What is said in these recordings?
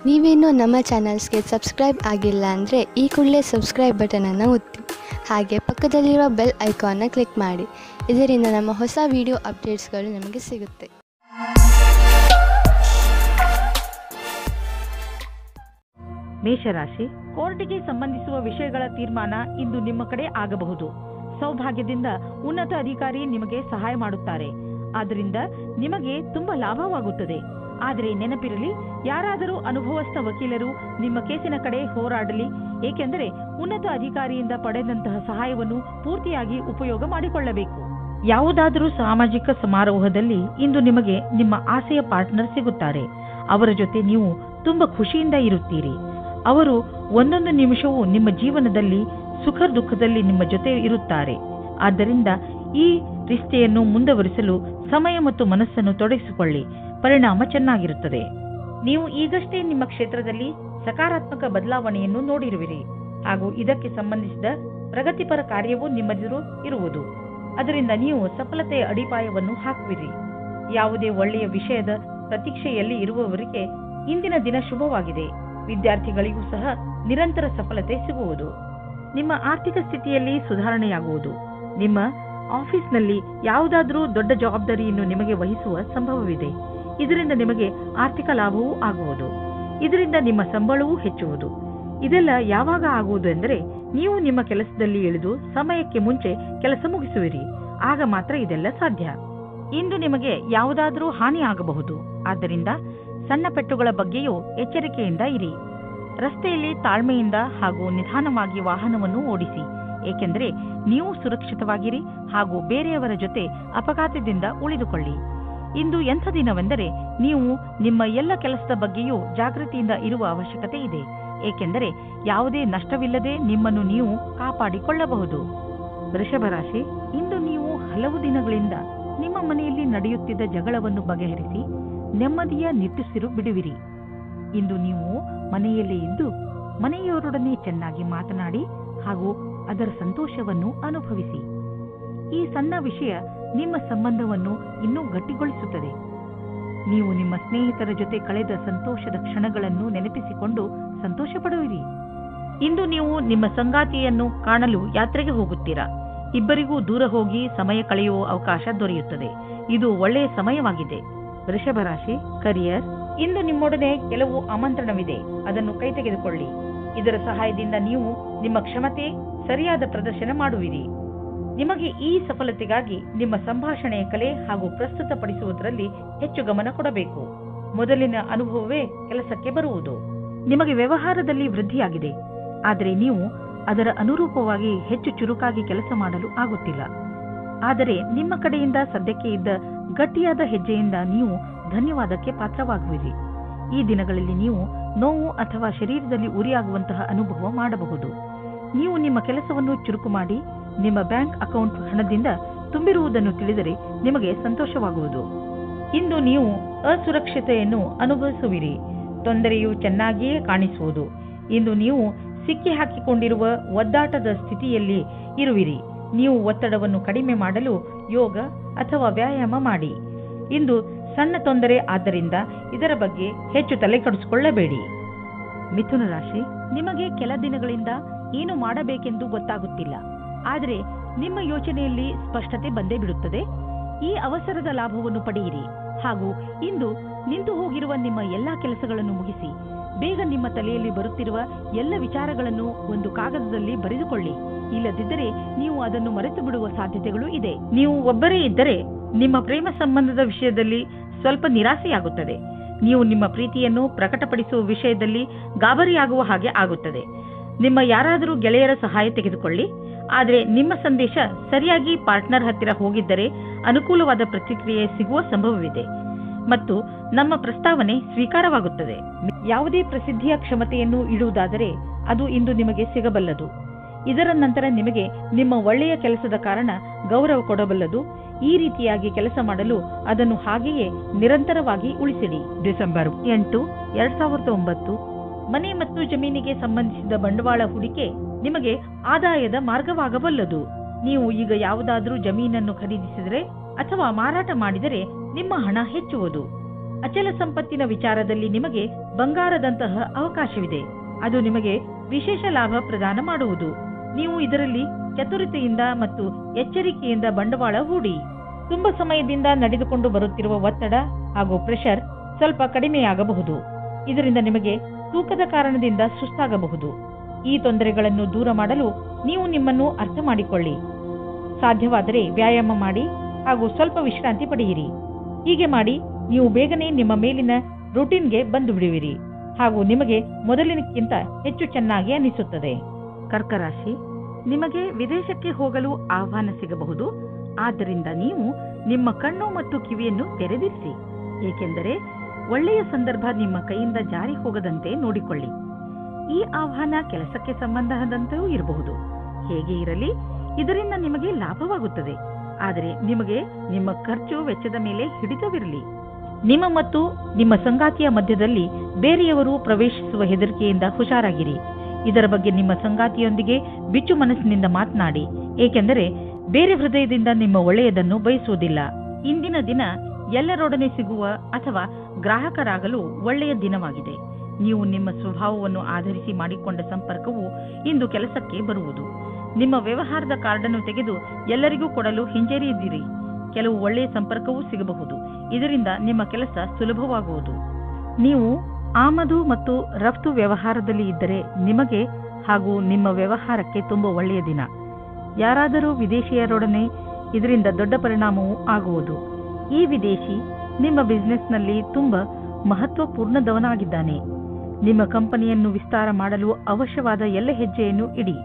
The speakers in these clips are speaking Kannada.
ನೀವೇನೂ ನಮ್ಮ ಚಾನಲ್ಸ್ಗೆ ಸಬ್ಸ್ಕ್ರೈಬ್ ಆಗಿಲ್ಲ ಅಂದರೆ ಈ ಕೂಡಲೇ ಸಬ್ಸ್ಕ್ರೈಬ್ ಬಟನನ್ನು ಒತ್ತಿ ಹಾಗೆ ಪಕ್ಕದಲ್ಲಿರುವ ಬೆಲ್ ಐಕಾನ್ನ ಕ್ಲಿಕ್ ಮಾಡಿ. ಇದರಿಂದ ನಮ್ಮ ಹೊಸ ವಿಡಿಯೋ ಅಪ್ಡೇಟ್ಸ್ಗಳು ನಿಮಗೆ ಸಿಗುತ್ತೆ. ಮೇಷರಾಶಿ, ಕೋರ್ಟಿಗೆ ಸಂಬಂಧಿಸುವ ವಿಷಯಗಳ ತೀರ್ಮಾನ ಇಂದು ನಿಮ್ಮ ಕಡೆ ಆಗಬಹುದು. ಸೌಭಾಗ್ಯದಿಂದ ಉನ್ನತ ಅಧಿಕಾರಿ ನಿಮಗೆ ಸಹಾಯ ಮಾಡುತ್ತಾರೆ. ಆದ್ದರಿಂದ ನಿಮಗೆ ತುಂಬಾ ಲಾಭವಾಗುತ್ತದೆ. ಆದರೆ ನೆನಪಿರಲಿ, ಯಾರಾದರೂ ಅನುಭವಸ್ಥ ವಕೀಲರು ನಿಮ್ಮ ಕೇಸಿನ ಕಡೆ ಹೋರಾಡಲಿ, ಏಕೆಂದರೆ ಉನ್ನತ ಅಧಿಕಾರಿಯಿಂದ ಪಡೆದಂತಹ ಸಹಾಯವನ್ನು ಪೂರ್ತಿಯಾಗಿ ಉಪಯೋಗ ಮಾಡಿಕೊಳ್ಳಬೇಕು. ಯಾವುದಾದರೂ ಸಾಮಾಜಿಕ ಸಮಾರೋಹದಲ್ಲಿ ಇಂದು ನಿಮಗೆ ನಿಮ್ಮ ಆಸೆಯ ಪಾರ್ಟ್ನರ್ ಸಿಗುತ್ತಾರೆ. ಅವರ ಜೊತೆ ನೀವು ತುಂಬಾ ಖುಷಿಯಿಂದ ಇರುತ್ತೀರಿ. ಅವರು ಒಂದೊಂದು ನಿಮಿಷವೂ ನಿಮ್ಮ ಜೀವನದಲ್ಲಿ ಸುಖ ದುಃಖದಲ್ಲಿ ನಿಮ್ಮ ಜೊತೆ ಇರುತ್ತಾರೆ. ಆದ್ದರಿಂದ ಈ ರಿಶ್ತೆಯನ್ನು ಮುಂದುವರಿಸಲು ಸಮಯ ಮತ್ತು ಮನಸ್ಸನ್ನು ತೊಡಗಿಸಿಕೊಳ್ಳಿ. ಪರಿಣಾಮ ಚೆನ್ನಾಗಿರುತ್ತದೆ. ನೀವು ಈಗಷ್ಟೇ ನಿಮ್ಮ ಕ್ಷೇತ್ರದಲ್ಲಿ ಸಕಾರಾತ್ಮಕ ಬದಲಾವಣೆಯನ್ನು ನೋಡಿರುವಿರಿ ಹಾಗೂ ಇದಕ್ಕೆ ಸಂಬಂಧಿಸಿದ ಪ್ರಗತಿಪರ ಕಾರ್ಯವೂ ನಿಮ್ಮದಿರು ಇರುವುದು. ಅದರಿಂದ ನೀವು ಸಫಲತೆಯ ಅಡಿಪಾಯವನ್ನು ಹಾಕುವಿರಿ. ಯಾವುದೇ ಒಳ್ಳೆಯ ವಿಷಯದ ಪ್ರತೀಕ್ಷೆಯಲ್ಲಿ ಇರುವವರಿಗೆ ಇಂದಿನ ದಿನ ಶುಭವಾಗಿದೆ. ವಿದ್ಯಾರ್ಥಿಗಳಿಗೂ ಸಹ ನಿರಂತರ ಸಫಲತೆ ಸಿಗುವುದು. ನಿಮ್ಮ ಆರ್ಥಿಕ ಸ್ಥಿತಿಯಲ್ಲಿ ಸುಧಾರಣೆಯಾಗುವುದು. ನಿಮ್ಮ ಆಫೀಸ್ನಲ್ಲಿ ಯಾವುದಾದರೂ ದೊಡ್ಡ ಜವಾಬ್ದಾರಿಯನ್ನು ನಿಮಗೆ ವಹಿಸುವ ಸಂಭವವಿದೆ. ಇದರಿಂದ ನಿಮಗೆ ಆರ್ಥಿಕ ಲಾಭವೂ ಆಗುವುದು. ಇದರಿಂದ ನಿಮ್ಮ ಸಂಬಳವೂ ಹೆಚ್ಚುವುದು. ಇದೆಲ್ಲ ಯಾವಾಗ ಆಗುವುದು ಎಂದರೆ, ನೀವು ನಿಮ್ಮ ಕೆಲಸದಲ್ಲಿ ಇಳಿದು ಸಮಯಕ್ಕೆ ಮುಂಚೆ ಕೆಲಸ ಮುಗಿಸುವಿರಿ. ಆಗ ಮಾತ್ರ ಇದೆಲ್ಲ ಸಾಧ್ಯ. ಇಂದು ನಿಮಗೆ ಯಾವುದಾದರೂ ಹಾನಿ ಆಗಬಹುದು. ಆದ್ದರಿಂದ ಸಣ್ಣ ಪೆಟ್ಟುಗಳ ಬಗ್ಗೆಯೂ ಎಚ್ಚರಿಕೆಯಿಂದ ಇರಿ. ರಸ್ತೆಯಲ್ಲಿ ತಾಳ್ಮೆಯಿಂದ ಹಾಗೂ ನಿಧಾನವಾಗಿ ವಾಹನವನ್ನು ಓಡಿಸಿ, ಏಕೆಂದರೆ ನೀವು ಸುರಕ್ಷಿತವಾಗಿರಿ ಹಾಗೂ ಬೇರೆಯವರ ಜೊತೆ ಅಪಘಾತದಿಂದ ಉಳಿದುಕೊಳ್ಳಿ. ಇಂದು ಎಂಥ ದಿನವೆಂದರೆ, ನೀವು ನಿಮ್ಮ ಎಲ್ಲ ಕೆಲಸದ ಬಗ್ಗೆಯೂ ಜಾಗೃತಿಯಿಂದ ಇರುವ ಅವಶ್ಯಕತೆ ಇದೆ, ಏಕೆಂದರೆ ಯಾವುದೇ ನಷ್ಟವಿಲ್ಲದೆ ನಿಮ್ಮನ್ನು ನೀವು ಕಾಪಾಡಿಕೊಳ್ಳಬಹುದು. ವೃಷಭ ರಾಶಿ, ಇಂದು ನೀವು ಹಲವು ದಿನಗಳಿಂದ ನಿಮ್ಮ ಮನೆಯಲ್ಲಿ ನಡೆಯುತ್ತಿದ್ದ ಜಗಳವನ್ನು ಬಗೆಹರಿಸಿ ನೆಮ್ಮದಿಯ ನಿಟ್ಟುಸಿರು ಬಿಡುವಿರಿ. ಇಂದು ನೀವು ಮನೆಯಲ್ಲೇ ಇದ್ದು ಮನೆಯವರೊಡನೆ ಚೆನ್ನಾಗಿ ಮಾತನಾಡಿ ಹಾಗೂ ಅದರ ಸಂತೋಷವನ್ನು ಅನುಭವಿಸಿ. ಈ ಸಣ್ಣ ವಿಷಯ ನಿಮ್ಮ ಸಂಬಂಧವನ್ನು ಇನ್ನೂ ಗಟ್ಟಿಗೊಳಿಸುತ್ತದೆ. ನೀವು ನಿಮ್ಮ ಸ್ನೇಹಿತರ ಜೊತೆ ಕಳೆದ ಸಂತೋಷದ ಕ್ಷಣಗಳನ್ನು ನೆನಪಿಸಿಕೊಂಡು ಸಂತೋಷ ಪಡುವಿರಿ. ಇಂದು ನೀವು ನಿಮ್ಮ ಸಂಗಾತಿಯನ್ನು ಕಾಣಲು ಯಾತ್ರೆಗೆ ಹೋಗುತ್ತೀರಾ. ಇಬ್ಬರಿಗೂ ದೂರ ಹೋಗಿ ಸಮಯ ಕಳೆಯುವ ಅವಕಾಶ ದೊರೆಯುತ್ತದೆ. ಇದು ಒಳ್ಳೆಯ ಸಮಯವಾಗಿದೆ. ವೃಷಭ ರಾಶಿ, ಕರಿಯರ್, ಇಂದು ನಿಮ್ಮೊಡನೆ ಕೆಲವು ಆಮಂತ್ರಣವಿದೆ. ಅದನ್ನು ಕೈ ತೆಗೆದುಕೊಳ್ಳಿ. ಇದರ ಸಹಾಯದಿಂದ ನೀವು ನಿಮ್ಮ ಕ್ಷಮತೆ ಸರಿಯಾದ ಪ್ರದರ್ಶನ ಮಾಡುವಿರಿ. ನಿಮಗೆ ಈ ಸಫಲತೆಗಾಗಿ ನಿಮ್ಮ ಸಂಭಾಷಣೆಯ ಕಲೆ ಹಾಗೂ ಪ್ರಸ್ತುತಪಡಿಸುವುದರಲ್ಲಿ ಹೆಚ್ಚು ಗಮನ ಕೊಡಬೇಕು. ಮೊದಲಿನ ಅನುಭವವೇ ಕೆಲಸಕ್ಕೆ ಬರುವುದು. ನಿಮಗೆ ವ್ಯವಹಾರದಲ್ಲಿ ವೃದ್ಧಿಯಾಗಿದೆ, ಆದರೆ ನೀವು ಅದರ ಅನುರೂಪವಾಗಿ ಹೆಚ್ಚು ಚುರುಕಾಗಿ ಕೆಲಸ ಮಾಡಲು ಆಗುತ್ತಿಲ್ಲ. ಆದರೆ ನಿಮ್ಮ ಕಡೆಯಿಂದ ಸದ್ಯಕ್ಕೆ ಇದ್ದ ಗಟ್ಟಿಯಾದ ಹೆಜ್ಜೆಯಿಂದ ನೀವು ಧನ್ಯವಾದಕ್ಕೆ ಪಾತ್ರವಾಗುವಿರಿ. ಈ ದಿನಗಳಲ್ಲಿ ನೀವು ನೋವು ಅಥವಾ ಶರೀರದಲ್ಲಿ ಉರಿಯಾಗುವಂತಹ ಅನುಭವ ಮಾಡಬಹುದು. ನೀವು ನಿಮ್ಮ ಕೆಲಸವನ್ನು ಚುರುಕು ಮಾಡಿ ನಿಮ್ಮ ಬ್ಯಾಂಕ್ ಅಕೌಂಟ್ ಹಣದಿಂದ ತುಂಬಿರುವುದನ್ನು ತಿಳಿದರೆ ನಿಮಗೆ ಸಂತೋಷವಾಗುವುದು. ಇಂದು ನೀವು ಅಸುರಕ್ಷತೆಯನ್ನು ಅನುಭವಿಸುವಿರಿ. ತೊಂದರೆಯು ಚೆನ್ನಾಗಿಯೇ ಕಾಣಿಸುವುದು. ಇಂದು ನೀವು ಸಿಕ್ಕಿ ಹಾಕಿಕೊಂಡಿರುವ ಒದ್ದಾಟದ ಸ್ಥಿತಿಯಲ್ಲಿ ಇರುವಿರಿ. ನೀವು ಒತ್ತಡವನ್ನು ಕಡಿಮೆ ಮಾಡಲು ಯೋಗ ಅಥವಾ ವ್ಯಾಯಾಮ ಮಾಡಿ. ಇಂದು ಸಣ್ಣ ತೊಂದರೆ, ಆದ್ದರಿಂದ ಇದರ ಬಗ್ಗೆ ಹೆಚ್ಚು ತಲೆಕೆಡಿಸಿಕೊಳ್ಳಬೇಡಿ. ಮಿಥುನ ರಾಶಿ, ನಿಮಗೆ ಕೆಲ ದಿನಗಳಿಂದ ಏನು ಮಾಡಬೇಕೆಂದು ಗೊತ್ತಾಗುತ್ತಿಲ್ಲ. ಆದರೆ ನಿಮ್ಮ ಯೋಚನೆಯಲ್ಲಿ ಸ್ಪಷ್ಟತೆ ಬಂದೇ ಬಿಡುತ್ತದೆ. ಈ ಅವಸರದ ಲಾಭವನ್ನು ಪಡೆಯಿರಿ ಹಾಗೂ ಇಂದು ನಿಂತು ಹೋಗಿರುವ ನಿಮ್ಮ ಎಲ್ಲಾ ಕೆಲಸಗಳನ್ನು ಮುಗಿಸಿ. ಬೇಗ ನಿಮ್ಮ ತಲೆಯಲ್ಲಿ ಬರುತ್ತಿರುವ ಎಲ್ಲ ವಿಚಾರಗಳನ್ನು ಒಂದು ಕಾಗದದಲ್ಲಿ ಬರೆದುಕೊಳ್ಳಿ. ಇಲ್ಲದಿದ್ದರೆ ನೀವು ಅದನ್ನು ಮರೆತು ಬಿಡುವ ಸಾಧ್ಯತೆಗಳು ಇದೆ. ನೀವು ಒಬ್ಬರೇ ಇದ್ದರೆ ನಿಮ್ಮ ಪ್ರೇಮ ಸಂಬಂಧದ ವಿಷಯದಲ್ಲಿ ಸ್ವಲ್ಪ ನಿರಾಸೆಯಾಗುತ್ತದೆ. ನೀವು ನಿಮ್ಮ ಪ್ರೀತಿಯನ್ನು ಪ್ರಕಟಪಡಿಸುವ ವಿಷಯದಲ್ಲಿ ಗಾಬರಿಯಾಗುವ ಹಾಗೆ ಆಗುತ್ತದೆ. ನಿಮ್ಮ ಯಾರಾದರೂ ಗೆಳೆಯರ ಸಹಾಯ ತೆಗೆದುಕೊಳ್ಳಿ. ಆದರೆ ನಿಮ್ಮ ಸಂದೇಶ ಸರಿಯಾಗಿ ಪಾರ್ಟ್ನರ್ ಹತ್ತಿರ ಹೋಗಿದ್ದರೆ ಅನುಕೂಲವಾದ ಪ್ರತಿಕ್ರಿಯೆ ಸಿಗುವ ಸಂಭವವಿದೆ ಮತ್ತು ನಮ್ಮ ಪ್ರಸ್ತಾವನೆ ಸ್ವೀಕಾರವಾಗುತ್ತದೆ. ಯಾವುದೇ ಪ್ರಸಿದ್ಧಿಯ ಕ್ಷಮತೆಯನ್ನು ಇಡುವುದಾದರೆ ಅದು ಇಂದು ನಿಮಗೆ ಸಿಗಬಲ್ಲದು. ಇದರ ನಂತರ ನಿಮಗೆ ನಿಮ್ಮ ಒಳ್ಳೆಯ ಕೆಲಸದ ಕಾರಣ ಗೌರವ ಕೊಡಬಲ್ಲದು. ಈ ರೀತಿಯಾಗಿ ಕೆಲಸ ಮಾಡಲು ಅದನ್ನು ಹಾಗೆಯೇ ನಿರಂತರವಾಗಿ ಉಳಿಸಿಡಿ. ಡಿಸೆಂಬರ್ 8, 2009, ಮನೆ ಮತ್ತು ಜಮೀನಿಗೆ ಸಂಬಂಧಿಸಿದ ಬಂಡವಾಳ ಹೂಡಿಕೆ ನಿಮಗೆ ಆದಾಯದ ಮಾರ್ಗವಾಗಬಲ್ಲದು. ನೀವು ಈಗ ಯಾವುದಾದರೂ ಜಮೀನನ್ನು ಖರೀದಿಸಿದರೆ ಅಥವಾ ಮಾರಾಟ ಮಾಡಿದರೆ ನಿಮ್ಮ ಹಣ ಹೆಚ್ಚುವುದು. ಅಚಲ ಸಂಪತ್ತಿನ ವಿಚಾರದಲ್ಲಿ ನಿಮಗೆ ಬಂಗಾರದಂತಹ ಅವಕಾಶವಿದೆ. ಅದು ನಿಮಗೆ ವಿಶೇಷ ಲಾಭ ಪ್ರದಾನ ಮಾಡುವುದು. ನೀವು ಇದರಲ್ಲಿ ಚತುರತೆಯಿಂದ ಮತ್ತು ಎಚ್ಚರಿಕೆಯಿಂದ ಬಂಡವಾಳ ಹೂಡಿ. ತುಂಬಾ ಸಮಯದಿಂದ ನಡೆದುಕೊಂಡು ಬರುತ್ತಿರುವ ಒತ್ತಡ ಹಾಗೂ ಪ್ರೆಷರ್ ಸ್ವಲ್ಪ ಕಡಿಮೆಯಾಗಬಹುದು. ಇದರಿಂದ ನಿಮಗೆ ತೂಕದ ಕಾರಣದಿಂದ ಸುಸ್ತಾಗಬಹುದು. ಈ ತೊಂದರೆಗಳನ್ನು ದೂರ ಮಾಡಲು ನೀವು ನಿಮ್ಮನ್ನು ಅರ್ಥ ಮಾಡಿಕೊಳ್ಳಿ. ಸಾಧ್ಯವಾದರೆ ವ್ಯಾಯಾಮ ಮಾಡಿ ಹಾಗೂ ಸ್ವಲ್ಪ ವಿಶ್ರಾಂತಿ ಪಡೆಯಿರಿ. ಹೀಗೆ ಮಾಡಿ ನೀವು ಬೇಗನೆ ನಿಮ್ಮ ಮೇಲಿನ ರೂಟೀನ್ಗೆ ಬಂದು ಬಿಡುವಿರಿ ಹಾಗೂ ನಿಮಗೆ ಮೊದಲಿನಕ್ಕಿಂತ ಹೆಚ್ಚು ಚೆನ್ನಾಗಿ ಅನಿಸುತ್ತದೆ. ಕರ್ಕ ರಾಶಿ, ನಿಮಗೆ ವಿದೇಶಕ್ಕೆ ಹೋಗಲು ಆಹ್ವಾನ ಸಿಗಬಹುದು. ಆದ್ದರಿಂದ ನೀವು ನಿಮ್ಮ ಕಣ್ಣು ಮತ್ತು ಕಿವಿಯನ್ನು ತೆರೆದಿರಿಸಿ, ಏಕೆಂದರೆ ಒಳ್ಳೆಯ ಸಂದರ್ಭ ನಿಮ್ಮ ಕೈಯಿಂದ ಜಾರಿ ಹೋಗದಂತೆ ನೋಡಿಕೊಳ್ಳಿ. ಈ ಆಹ್ವಾನ ಕೆಲಸಕ್ಕೆ ಸಂಬಂಧದಂತೆಯೂ ಇರಬಹುದು. ಹೇಗೆ ಇರಲಿ, ಇದರಿಂದ ನಿಮಗೆ ಲಾಭವಾಗುತ್ತದೆ. ಆದರೆ ನಿಮಗೆ ನಿಮ್ಮ ಖರ್ಚು ವೆಚ್ಚದ ಮೇಲೆ ಹಿಡಿತವಿರಲಿ. ನಿಮ್ಮ ಮತ್ತು ನಿಮ್ಮ ಸಂಗಾತಿಯ ಮಧ್ಯದಲ್ಲಿ ಬೇರೆಯವರು ಪ್ರವೇಶಿಸುವ ಹೆದರಿಕೆಯಿಂದ ಹುಷಾರಾಗಿರಿ. ಇದರ ಬಗ್ಗೆ ನಿಮ್ಮ ಸಂಗಾತಿಯೊಂದಿಗೆ ಬಿಚ್ಚು ಮನಸ್ಸಿನಿಂದ ಮಾತನಾಡಿ, ಏಕೆಂದರೆ ಬೇರೆ ಹೃದಯದಿಂದ ನಿಮ್ಮ ಒಳ್ಳೆಯದನ್ನು ಬಯಸುವುದಿಲ್ಲ. ಇಂದಿನ ದಿನ ಎಲ್ಲರೊಡನೆ ಸಿಗುವ ಅಥವಾ ಗ್ರಾಹಕರಾಗಲು ಒಳ್ಳೆಯ ದಿನವಾಗಿದೆ. ನೀವು ನಿಮ್ಮ ಸ್ವಭಾವವನ್ನು ಆಧರಿಸಿ ಮಾಡಿಕೊಂಡ ಸಂಪರ್ಕವು ಇಂದು ಕೆಲಸಕ್ಕೆ ಬರುವುದು. ನಿಮ್ಮ ವ್ಯವಹಾರದ ಕಾರ್ಡನ್ನು ತೆಗೆದು ಎಲ್ಲರಿಗೂ ಕೊಡಲು ಹಿಂಜರಿಯದಿರಿ. ಕೆಲವು ಒಳ್ಳೆಯ ಸಂಪರ್ಕವೂ ಸಿಗಬಹುದು. ಇದರಿಂದ ನಿಮ್ಮ ಕೆಲಸ ಸುಲಭವಾಗುವುದು. ನೀವು ಆಮದು ಮತ್ತು ರಫ್ತು ವ್ಯವಹಾರದಲ್ಲಿ ಇದ್ದರೆ ನಿಮಗೆ ಹಾಗೂ ನಿಮ್ಮ ವ್ಯವಹಾರಕ್ಕೆ ತುಂಬ ಒಳ್ಳೆಯ ದಿನ. ಯಾರಾದರೂ ವಿದೇಶಿಯರೊಡನೆ ಇದರಿಂದ ದೊಡ್ಡ ಪರಿಣಾಮವೂ ಆಗುವುದು. ಈ ವಿದೇಶಿ ನಿಮ್ಮ ಬಿಸಿನೆಸ್ನಲ್ಲಿ ತುಂಬ ಮಹತ್ವಪೂರ್ಣದವನಾಗಿದ್ದಾನೆ. ನಿಮ್ಮ ಕಂಪನಿಯನ್ನು ವಿಸ್ತಾರ ಮಾಡಲು ಅವಶ್ಯವಾದ ಎಲ್ಲ ಹೆಜ್ಜೆಯನ್ನು ಇಡಿ.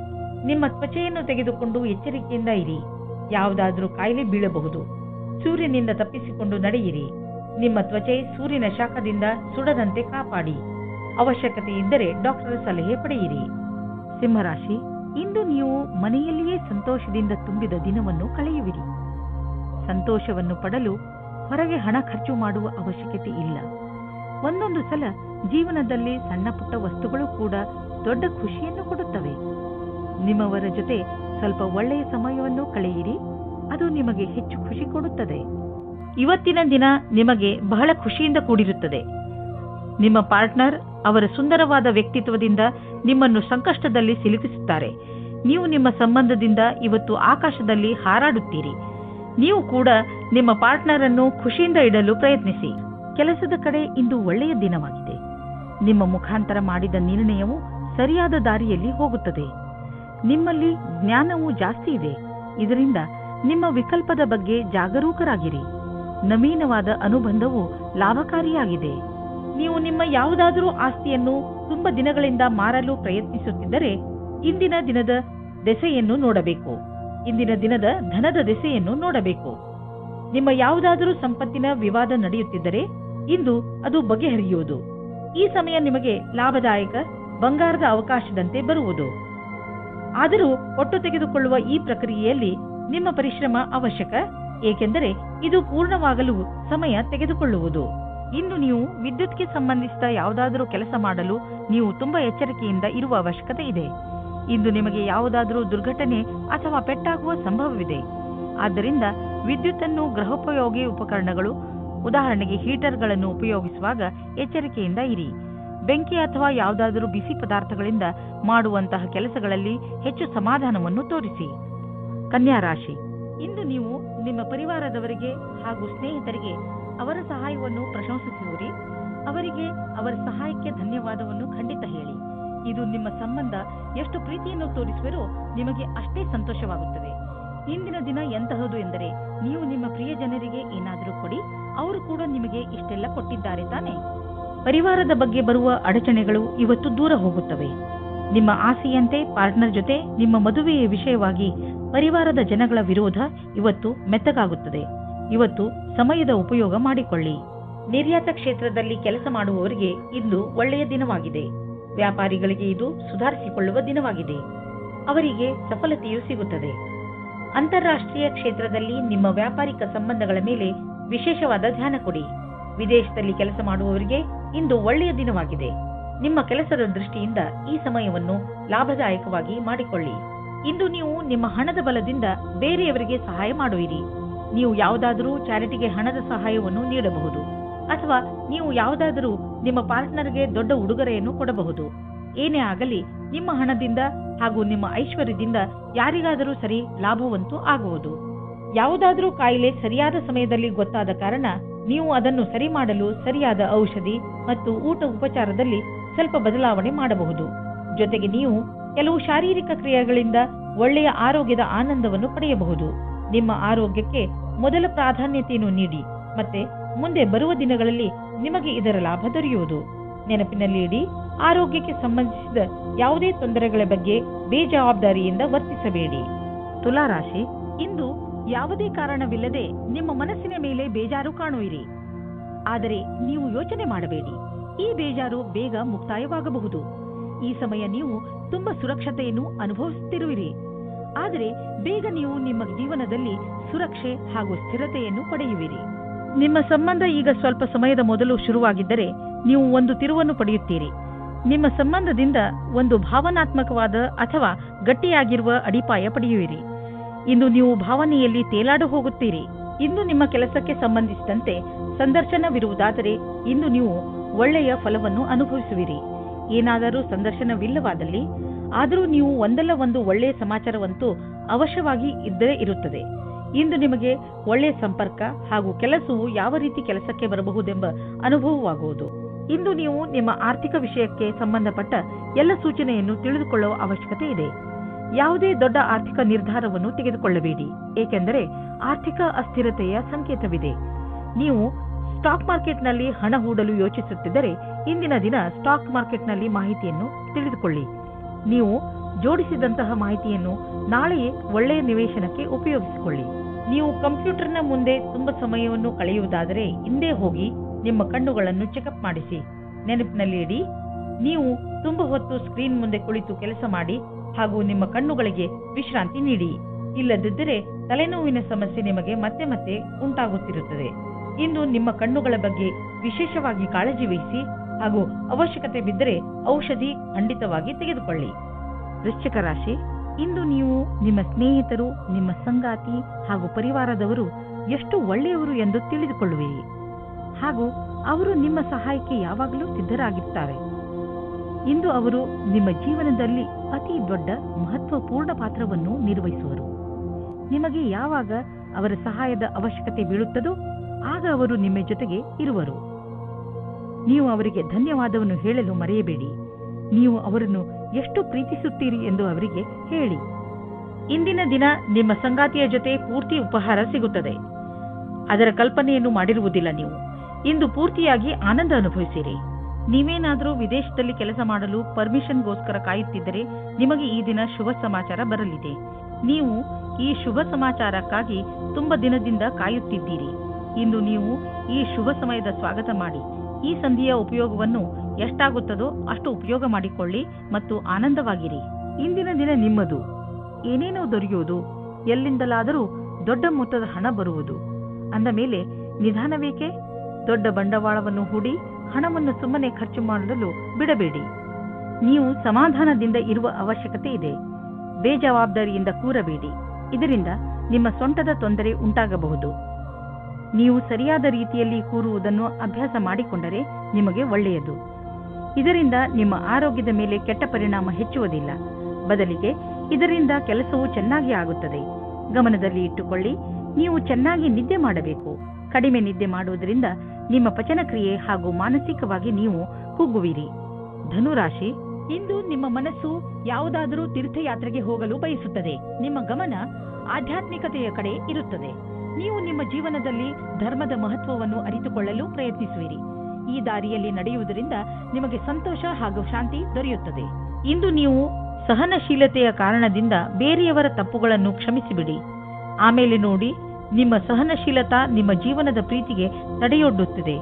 ನಿಮ್ಮ ತ್ವಚೆಯನ್ನು ತೆಗೆದುಕೊಂಡು ಎಚ್ಚರಿಕೆಯಿಂದ ಇರಿ. ಯಾವುದಾದರೂ ಕಾಯಿಲೆ ಬೀಳಬಹುದು. ಸೂರ್ಯನಿಂದ ತಪ್ಪಿಸಿಕೊಂಡು ನಡೆಯಿರಿ. ನಿಮ್ಮ ತ್ವಚೆ ಸೂರ್ಯನ ಶಾಖದಿಂದ ಸುಡದಂತೆ ಕಾಪಾಡಿ. ಅವಶ್ಯಕತೆ ಇದ್ದರೆ ಡಾಕ್ಟರ್ ಸಲಹೆ ಪಡೆಯಿರಿ. ಸಿಂಹರಾಶಿ, ಇಂದು ನೀವು ಮನೆಯಲ್ಲಿಯೇ ಸಂತೋಷದಿಂದ ತುಂಬಿದ ದಿನವನ್ನು ಕಳೆಯುವಿರಿ. ಸಂತೋಷವನ್ನು ಪಡಲು ಹೊರಗೆ ಹಣ ಖರ್ಚು ಮಾಡುವ ಅವಶ್ಯಕತೆ ಇಲ್ಲ. ಒಂದೊಂದು ಸಲ ಜೀವನದಲ್ಲಿ ಸಣ್ಣ ಪುಟ್ಟ ವಸ್ತುಗಳು ಕೂಡ ದೊಡ್ಡ ಖುಷಿಯನ್ನು ಕೊಡುತ್ತವೆ. ನಿಮ್ಮವರ ಜೊತೆ ಸ್ವಲ್ಪ ಒಳ್ಳೆಯ ಸಮಯವನ್ನು ಕಳೆಯಿರಿ. ಅದು ನಿಮಗೆ ಹೆಚ್ಚು ಖುಷಿ ಕೊಡುತ್ತದೆ. ಇವತ್ತಿನ ದಿನ ನಿಮಗೆ ಬಹಳ ಖುಷಿಯಿಂದ ಕೂಡಿರುತ್ತದೆ. ನಿಮ್ಮ ಪಾರ್ಟ್ನರ್ ಅವರ ಸುಂದರವಾದ ವ್ಯಕ್ತಿತ್ವದಿಂದ ನಿಮ್ಮನ್ನು ಸಂಕಷ್ಟದಲ್ಲಿ ಸಿಲುಕಿಸುತ್ತಾರೆ. ನೀವು ನಿಮ್ಮ ಸಂಬಂಧದಿಂದ ಇವತ್ತು ಆಕಾಶದಲ್ಲಿ ಹಾರಾಡುತ್ತೀರಿ. ನೀವು ಕೂಡ ನಿಮ್ಮ ಪಾರ್ಟ್ನರ್ ಅನ್ನು ಖುಷಿಯಿಂದ ಇಡಲು ಪ್ರಯತ್ನಿಸಿ. ಕೆಲಸದ ಕಡೆ ಇಂದು ಒಳ್ಳೆಯ ದಿನವಾಗಿದೆ. ನಿಮ್ಮ ಮುಖಾಂತರ ಮಾಡಿದ ನಿರ್ಣಯವು ಸರಿಯಾದ ದಾರಿಯಲ್ಲಿ ಹೋಗುತ್ತದೆ. ನಿಮ್ಮಲ್ಲಿ ಜ್ಞಾನವೂ ಜಾಸ್ತಿ ಇದೆ. ಇದರಿಂದ ನಿಮ್ಮ ವಿಕಲ್ಪದ ಬಗ್ಗೆ ಜಾಗರೂಕರಾಗಿರಿ. ನವೀನವಾದ ಅನುಬಂಧವು ಲಾಭಕಾರಿಯಾಗಿದೆ. ನೀವು ನಿಮ್ಮ ಯಾವುದಾದರೂ ಆಸ್ತಿಯನ್ನು ತುಂಬಾ ದಿನಗಳಿಂದ ಮಾರಲು ಪ್ರಯತ್ನಿಸುತ್ತಿದ್ದರೆ ಇಂದಿನ ದಿನದ ದೆಸೆಯನ್ನು ನೋಡಬೇಕು. ಇಂದಿನ ದಿನದ ಧನದ ದೆಸೆಯನ್ನು ನೋಡಬೇಕು. ನಿಮ್ಮ ಯಾವುದಾದರೂ ಸಂಪತ್ತಿನ ವಿವಾದ ನಡೆಯುತ್ತಿದ್ದರೆ ಇಂದು ಅದು ಬಗೆಹರಿಯುವುದು. ಈ ಸಮಯ ನಿಮಗೆ ಲಾಭದಾಯಕ ಬಂಗಾರದ ಅವಕಾಶದಂತೆ ಬರುವುದು. ಆದರೂ ಒಟ್ಟು ತೆಗೆದುಕೊಳ್ಳುವ ಈ ಪ್ರಕ್ರಿಯೆಯಲ್ಲಿ ನಿಮ್ಮ ಪರಿಶ್ರಮ ಅವಶ್ಯಕ, ಏಕೆಂದರೆ ಇದು ಪೂರ್ಣವಾಗಲು ಸಮಯ ತೆಗೆದುಕೊಳ್ಳುವುದು. ಇಂದು ನೀವು ವಿದ್ಯುತ್ಗೆ ಸಂಬಂಧಿಸಿದ ಯಾವುದಾದರೂ ಕೆಲಸ ಮಾಡಲು ನೀವು ತುಂಬಾ ಎಚ್ಚರಿಕೆಯಿಂದ ಇರುವ ಅವಶ್ಯಕತೆ ಇದೆ. ಇಂದು ನಿಮಗೆ ಯಾವುದಾದರೂ ದುರ್ಘಟನೆ ಅಥವಾ ಪೆಟ್ಟಾಗುವ ಸಂಭವವಿದೆ. ಆದ್ದರಿಂದ ವಿದ್ಯುತ್ತನ್ನು ಗೃಹೋಪಯೋಗಿ ಉಪಕರಣಗಳು, ಉದಾಹರಣೆಗೆ ಹೀಟರ್ಗಳನ್ನು ಉಪಯೋಗಿಸುವಾಗ ಎಚ್ಚರಿಕೆಯಿಂದ ಇರಿ. ಬೆಂಕಿ ಅಥವಾ ಯಾವುದಾದರೂ ಬಿಸಿ ಪದಾರ್ಥಗಳಿಂದ ಮಾಡುವಂತಹ ಕೆಲಸಗಳಲ್ಲಿ ಹೆಚ್ಚು ಸಮಾಧಾನವನ್ನು ತೋರಿಸಿ. ಕನ್ಯಾ ರಾಶಿ, ಇಂದು ನೀವು ನಿಮ್ಮ ಪರಿವಾರದವರಿಗೆ ಹಾಗೂ ಸ್ನೇಹಿತರಿಗೆ ಅವರ ಸಹಾಯವನ್ನು ಪ್ರಶಂಸಿಸುವಿರಿ. ಅವರಿಗೆ ಅವರ ಸಹಾಯಕ್ಕೆ ಧನ್ಯವಾದವನ್ನು ಖಂಡಿತ ಹೇಳಿ. ಇದು ನಿಮ್ಮ ಸಂಬಂಧ ಎಷ್ಟು ಪ್ರೀತಿಯನ್ನು ತೋರಿಸುವಿರೋ ನಿಮಗೆ ಅಷ್ಟೇ ಸಂತೋಷವಾಗುತ್ತದೆ. ಇಂದಿನ ದಿನ ಎಂತಹದು ಎಂದರೆ ನೀವು ನಿಮ್ಮ ಪ್ರಿಯ ಜನರಿಗೆ ಏನಾದರೂ ಕೊಡಿ, ಅವರು ಕೂಡ ನಿಮಗೆ ಇಷ್ಟೆಲ್ಲ ಕೊಟ್ಟಿದ್ದಾರೆ ತಾನೆ. ಪರಿವಾರದ ಬಗ್ಗೆ ಬರುವ ಅಡಚಣೆಗಳು ಇವತ್ತು ದೂರ ಹೋಗುತ್ತವೆ. ನಿಮ್ಮ ಆಸೆಯಂತೆ ಪಾರ್ಟ್ನರ್ ಜೊತೆ ನಿಮ್ಮ ಮದುವೆಯ ವಿಷಯವಾಗಿ ಪರಿವಾರದ ಜನಗಳ ವಿರೋಧ ಇವತ್ತು ಮೆತ್ತಗಾಗುತ್ತದೆ. ಇವತ್ತು ಸಮಯದ ಉಪಯೋಗ ಮಾಡಿಕೊಳ್ಳಿ. ನಿರ್ಯಾತ ಕ್ಷೇತ್ರದಲ್ಲಿ ಕೆಲಸ ಮಾಡುವವರಿಗೆ ಇಂದು ಒಳ್ಳೆಯ ದಿನವಾಗಿದೆ. ವ್ಯಾಪಾರಿಗಳಿಗೆ ಇದು ಸುಧಾರಿಸಿಕೊಳ್ಳುವ ದಿನವಾಗಿದೆ. ಅವರಿಗೆ ಸಫಲತೆಯೂ ಸಿಗುತ್ತದೆ. ಅಂತಾರಾಷ್ಟ್ರೀಯ ಕ್ಷೇತ್ರದಲ್ಲಿ ನಿಮ್ಮ ವ್ಯಾಪಾರಿಕ ಸಂಬಂಧಗಳ ಮೇಲೆ ವಿಶೇಷವಾದ ಧ್ಯಾನ ಕೊಡಿ. ವಿದೇಶದಲ್ಲಿ ಕೆಲಸ ಮಾಡುವವರಿಗೆ ಇಂದು ಒಳ್ಳೆಯ ದಿನವಾಗಿದೆ. ನಿಮ್ಮ ಕೆಲಸದ ದೃಷ್ಟಿಯಿಂದ ಈ ಸಮಯವನ್ನು ಲಾಭದಾಯಕವಾಗಿ ಮಾಡಿಕೊಳ್ಳಿ. ಇಂದು ನೀವು ನಿಮ್ಮ ಹಣದ ಬಲದಿಂದ ಬೇರೆಯವರಿಗೆ ಸಹಾಯ ಮಾಡುವಿರಿ. ನೀವು ಯಾವುದಾದರೂ ಚಾರಿಟಿಗೆ ಹಣದ ಸಹಾಯವನ್ನು ನೀಡಬಹುದು ಅಥವಾ ನೀವು ಯಾವುದಾದರೂ ನಿಮ್ಮ ಪಾರ್ಟ್ನರ್ಗೆ ದೊಡ್ಡ ಉಡುಗೊರೆಯನ್ನು ಕೊಡಬಹುದು. ಏನೇ ಆಗಲಿ ನಿಮ್ಮ ಹಣದಿಂದ ಹಾಗೂ ನಿಮ್ಮ ಐಶ್ವರ್ಯದಿಂದ ಯಾರಿಗಾದರೂ ಸರಿ ಲಾಭವಂತೂ ಆಗುವುದು. ಯಾವುದಾದರೂ ಕಾಯಿಲೆ ಸರಿಯಾದ ಸಮಯದಲ್ಲಿ ಗೊತ್ತಾದ ಕಾರಣ ನೀವು ಅದನ್ನು ಸರಿ ಮಾಡಲು ಸರಿಯಾದ ಔಷಧಿ ಮತ್ತು ಊಟ ಉಪಚಾರದಲ್ಲಿ ಸ್ವಲ್ಪ ಬದಲಾವಣೆ ಮಾಡಬಹುದು. ಜೊತೆಗೆ ನೀವು ಕೆಲವು ಶಾರೀರಿಕ ಕ್ರಿಯೆಗಳಿಂದ ಒಳ್ಳೆಯ ಆರೋಗ್ಯದ ಆನಂದವನ್ನು ಪಡೆಯಬಹುದು. ನಿಮ್ಮ ಆರೋಗ್ಯಕ್ಕೆ ಮೊದಲ ಪ್ರಾಧಾನ್ಯತೆಯನ್ನು ನೀಡಿ ಮತ್ತೆ ಮುಂದೆ ಬರುವ ದಿನಗಳಲ್ಲಿ ನಿಮಗೆ ಇದರ ಲಾಭ ದೊರೆಯುವುದು. ನೆನಪಿನಲ್ಲಿ ಇಡಿ, ಆರೋಗ್ಯಕ್ಕೆ ಸಂಬಂಧಿಸಿದ ಯಾವುದೇ ತೊಂದರೆಗಳ ಬಗ್ಗೆ ಬೇಜವಾಬ್ದಾರಿಯಿಂದ ವರ್ತಿಸಬೇಡಿ. ತುಲಾರಾಶಿ, ಇಂದು ಯಾವುದೇ ಕಾರಣವಿಲ್ಲದೆ ನಿಮ್ಮ ಮನಸ್ಸಿನ ಮೇಲೆ ಬೇಜಾರು ಕಾಣುವಿರಿ. ಆದರೆ ನೀವು ಯೋಚನೆ ಮಾಡಬೇಡಿ, ಈ ಬೇಜಾರು ಬೇಗ ಮುಕ್ತಾಯವಾಗಬಹುದು. ಈ ಸಮಯ ನೀವು ತುಂಬಾ ಸುರಕ್ಷತೆಯನ್ನು ಅನುಭವಿಸುತ್ತಿರುವಿರಿ. ಆದರೆ ಬೇಗ ನೀವು ನಿಮ್ಮ ಜೀವನದಲ್ಲಿ ಸುರಕ್ಷೆ ಹಾಗೂ ಸ್ಥಿರತೆಯನ್ನು ಪಡೆಯುವಿರಿ. ನಿಮ್ಮ ಸಂಬಂಧ ಈಗ ಸ್ವಲ್ಪ ಸಮಯದ ಮೊದಲು ಶುರುವಾಗಿದ್ದರೆ ನೀವು ಒಂದು ತಿರುವನ್ನು ಪಡೆಯುತ್ತೀರಿ. ನಿಮ್ಮ ಸಂಬಂಧದಿಂದ ಒಂದು ಭಾವನಾತ್ಮಕವಾದ ಅಥವಾ ಗಟ್ಟಿಯಾಗಿರುವ ಅಡಿಪಾಯ ಪಡೆಯುವಿರಿ. ಇಂದು ನೀವು ಭಾವನೆಯಲ್ಲಿ ತೇಲಾಡು ಹೋಗುತ್ತೀರಿ. ಇಂದು ನಿಮ್ಮ ಕೆಲಸಕ್ಕೆ ಸಂಬಂಧಿಸಿದಂತೆ ಸಂದರ್ಶನವಿರುವುದಾದರೆ ಇಂದು ನೀವು ಒಳ್ಳೆಯ ಫಲವನ್ನು ಅನುಭವಿಸುವಿರಿ. ಏನಾದರೂ ಸಂದರ್ಶನವಿಲ್ಲವಾದಲ್ಲಿ ಆದರೂ ನೀವು ಒಂದಲ್ಲ ಒಂದು ಒಳ್ಳೆಯ ಸಮಾಚಾರವಂತೂ ಅವಶ್ಯವಾಗಿ ಇದ್ದೇ ಇರುತ್ತದೆ. ಇಂದು ನಿಮಗೆ ಒಳ್ಳೆಯ ಸಂಪರ್ಕ ಹಾಗೂ ಕೆಲಸವು ಯಾವ ರೀತಿ ಕೆಲಸಕ್ಕೆ ಬರಬಹುದೆಂಬ ಅನುಭವವಾಗುವುದು. ಇಂದು ನೀವು ನಿಮ್ಮ ಆರ್ಥಿಕ ವಿಷಯಕ್ಕೆ ಸಂಬಂಧಪಟ್ಟ ಎಲ್ಲ ಸೂಚನೆಯನ್ನು ತಿಳಿದುಕೊಳ್ಳುವ ಅವಶ್ಯಕತೆ ಇದೆ. ಯಾವುದೇ ದೊಡ್ಡ ಆರ್ಥಿಕ ನಿರ್ಧಾರವನ್ನು ತೆಗೆದುಕೊಳ್ಳಬೇಡಿ, ಏಕೆಂದರೆ ಆರ್ಥಿಕ ಅಸ್ಥಿರತೆಯ ಸಂಕೇತವಿದೆ. ನೀವು ಸ್ಟಾಕ್ ಮಾರ್ಕೆಟ್ನಲ್ಲಿ ಹಣ ಹೂಡಲು ಯೋಚಿಸುತ್ತಿದ್ದರೆ ಇಂದಿನ ದಿನ ಸ್ಟಾಕ್ ಮಾರ್ಕೆಟ್ನಲ್ಲಿ ಮಾಹಿತಿಯನ್ನು ತಿಳಿದುಕೊಳ್ಳಿ. ನೀವು ಜೋಡಿಸಿದಂತಹ ಮಾಹಿತಿಯನ್ನು ನಾಳೆಯೇ ಒಳ್ಳೆಯ ನಿವೇಶನಕ್ಕೆ ಉಪಯೋಗಿಸಿಕೊಳ್ಳಿ. ನೀವು ಕಂಪ್ಯೂಟರ್ನ ಮುಂದೆ ತುಂಬಾ ಸಮಯವನ್ನು ಕಳೆಯುವುದಾದರೆ ಹಿಂದೆ ಹೋಗಿ ನಿಮ್ಮ ಕಣ್ಣುಗಳನ್ನು ಚೆಕಪ್ ಮಾಡಿಸಿ. ನೆನಪಿನಲ್ಲಿ ಇಡಿ, ನೀವು ತುಂಬ ಹೊತ್ತು ಸ್ಕ್ರೀನ್ ಮುಂದೆ ಕುಳಿತು ಕೆಲಸ ಮಾಡಿ ಹಾಗೂ ನಿಮ್ಮ ಕಣ್ಣುಗಳಿಗೆ ವಿಶ್ರಾಂತಿ ನೀಡಿ. ಇಲ್ಲದಿದ್ದರೆ ತಲೆನೋವಿನ ಸಮಸ್ಯೆ ನಿಮಗೆ ಮತ್ತೆ ಮತ್ತೆ ಉಂಟಾಗುತ್ತಿರುತ್ತದೆ. ಇಂದು ನಿಮ್ಮ ಕಣ್ಣುಗಳ ಬಗ್ಗೆ ವಿಶೇಷವಾಗಿ ಕಾಳಜಿ ವಹಿಸಿ ಹಾಗೂ ಅವಶ್ಯಕತೆ ಬಿದ್ದರೆ ಔಷಧಿ ಖಂಡಿತವಾಗಿ ತೆಗೆದುಕೊಳ್ಳಿ. ವೃಶ್ಚಿಕ ರಾಶಿ, ಇಂದು ನೀವು ನಿಮ್ಮ ಸ್ನೇಹಿತರು, ನಿಮ್ಮ ಸಂಗಾತಿ ಹಾಗೂ ಪರಿವಾರದವರು ಎಷ್ಟು ಒಳ್ಳೆಯವರು ಎಂದು ತಿಳಿದುಕೊಳ್ಳುವಿರಿ ಹಾಗೂ ಅವರು ನಿಮ್ಮ ಸಹಾಯಕ್ಕೆ ಯಾವಾಗಲೂ ಸಿದ್ಧರಾಗಿರುತ್ತಾರೆ. ಇಂದು ಅವರು ನಿಮ್ಮ ಜೀವನದಲ್ಲಿ ಅತಿ ದೊಡ್ಡ ಮಹತ್ವಪೂರ್ಣ ಪಾತ್ರವನ್ನು ನಿರ್ವಹಿಸುವರು. ನಿಮಗೆ ಯಾವಾಗ ಅವರ ಸಹಾಯದ ಅವಶ್ಯಕತೆ ಬೀಳುತ್ತದೋ ಆಗ ಅವರು ನಿಮ್ಮ ಜೊತೆಗೆ ಇರುವರು. ನೀವು ಅವರಿಗೆ ಧನ್ಯವಾದವನ್ನು ಹೇಳಲು ಮರೆಯಬೇಡಿ. ನೀವು ಅವರನ್ನು ಎಷ್ಟು ಪ್ರೀತಿಸುತ್ತೀರಿ ಎಂದು ಅವರಿಗೆ ಹೇಳಿ. ಇಂದಿನ ದಿನ ನಿಮ್ಮ ಸಂಗಾತಿಯ ಜೊತೆ ಪೂರ್ತಿ ಉಪಹಾರ ಸಿಗುತ್ತದೆ. ಅದರ ಕಲ್ಪನೆಯನ್ನು ಮಾಡಿರುವುದಿಲ್ಲ. ನೀವು ಇಂದು ಪೂರ್ತಿಯಾಗಿ ಆನಂದ ಅನುಭವಿಸಿರಿ. ನೀವೇನಾದರೂ ವಿದೇಶದಲ್ಲಿ ಕೆಲಸ ಮಾಡಲು ಪರ್ಮಿಷನ್ಗೋಸ್ಕರ ಕಾಯುತ್ತಿದ್ದರೆ ನಿಮಗೆ ಈ ದಿನ ಶುಭ ಸಮಾಚಾರ ಬರಲಿದೆ. ನೀವು ಈ ಶುಭ ಸಮಾಚಾರಕ್ಕಾಗಿ ತುಂಬ ದಿನದಿಂದ ಕಾಯುತ್ತಿದ್ದೀರಿ. ಇಂದು ನೀವು ಈ ಶುಭ ಸಮಯದ ಸ್ವಾಗತ ಮಾಡಿ. ಈ ಸಂಧಿಯ ಉಪಯೋಗವನ್ನು ಎಷ್ಟಾಗುತ್ತದೋ ಅಷ್ಟು ಉಪಯೋಗ ಮಾಡಿಕೊಳ್ಳಿ ಮತ್ತು ಆನಂದವಾಗಿರಿ. ಇಂದಿನ ದಿನ ನಿಮ್ಮದು. ಏನೇನೋ ದೊರೆಯುವುದು, ಎಲ್ಲಿಂದಲಾದರೂ ದೊಡ್ಡ ಮೊತ್ತದ ಹಣ ಬರುವುದು. ಅಂದ ಮೇಲೆ ನಿಧಾನವೇಕೆ? ದೊಡ್ಡ ಬಂಡವಾಳವನ್ನು ಹೂಡಿ ಹಣವನ್ನು ಸುಮ್ಮನೆ ಖರ್ಚು ಮಾಡಲು ಬಿಡಬೇಡಿ. ನೀವು ಸಮಾಧಾನದಿಂದ ಇರುವ ಅವಶ್ಯಕತೆ ಇದೆ. ಬೇಜವಾಬ್ದಾರಿಯಿಂದ ಕೂರಬೇಡಿ. ಇದರಿಂದ ನಿಮ್ಮ ಸೊಂಟದ ತೊಂದರೆ ಉಂಟಾಗಬಹುದು. ನೀವು ಸರಿಯಾದ ರೀತಿಯಲ್ಲಿ ಕೂರುವುದನ್ನು ಅಭ್ಯಾಸ ಮಾಡಿಕೊಂಡರೆ ನಿಮಗೆ ಒಳ್ಳೆಯದು. ಇದರಿಂದ ನಿಮ್ಮ ಆರೋಗ್ಯದ ಮೇಲೆ ಕೆಟ್ಟ ಪರಿಣಾಮ ಹೆಚ್ಚುವುದಿಲ್ಲ. ಬದಲಿಗೆ ಇದರಿಂದ ಕೆಲಸವು ಚೆನ್ನಾಗಿ ಆಗುತ್ತದೆ. ಗಮನದಲ್ಲಿ ಇಟ್ಟುಕೊಳ್ಳಿ, ನೀವು ಚೆನ್ನಾಗಿ ನಿದ್ದೆ ಮಾಡಬೇಕು. ಕಡಿಮೆ ನಿದ್ದೆ ಮಾಡುವುದರಿಂದ ನಿಮ್ಮ ಪಚನಕ್ರಿಯೆ ಹಾಗೂ ಮಾನಸಿಕವಾಗಿ ನೀವು ಕುಗ್ಗುವಿರಿ. ಧನುರಾಶಿ, ಇಂದು ನಿಮ್ಮ ಮನಸ್ಸು ಯಾವುದಾದರೂ ತೀರ್ಥಯಾತ್ರೆಗೆ ಹೋಗಲು ಬಯಸುತ್ತದೆ. ನಿಮ್ಮ ಗಮನ ಆಧ್ಯಾತ್ಮಿಕತೆಯ ಕಡೆ ಇರುತ್ತದೆ. ನೀವು ನಿಮ್ಮ ಜೀವನದಲ್ಲಿ ಧರ್ಮದ ಮಹತ್ವವನ್ನು ಅರಿತುಕೊಳ್ಳಲು ಪ್ರಯತ್ನಿಸುವಿರಿ. ಈ ದಾರಿಯಲ್ಲಿ ನಡೆಯುವುದರಿಂದ ನಿಮಗೆ ಸಂತೋಷ ಹಾಗೂ ಶಾಂತಿ ದೊರೆಯುತ್ತದೆ. ಇಂದು ನೀವು ಸಹನಶೀಲತೆಯ ಕಾರಣದಿಂದ ಬೇರೆಯವರ ತಪ್ಪುಗಳನ್ನು ಕ್ಷಮಿಸಿಬಿಡಿ. ಆಮೇಲೆ ನೋಡಿ, ನಿಮ್ಮ ಸಹನಶೀಲತಾ ನಿಮ್ಮ ಜೀವನದ ಪ್ರೀತಿಗೆ ತಡೆಯೊಡ್ಡುತ್ತದೆ.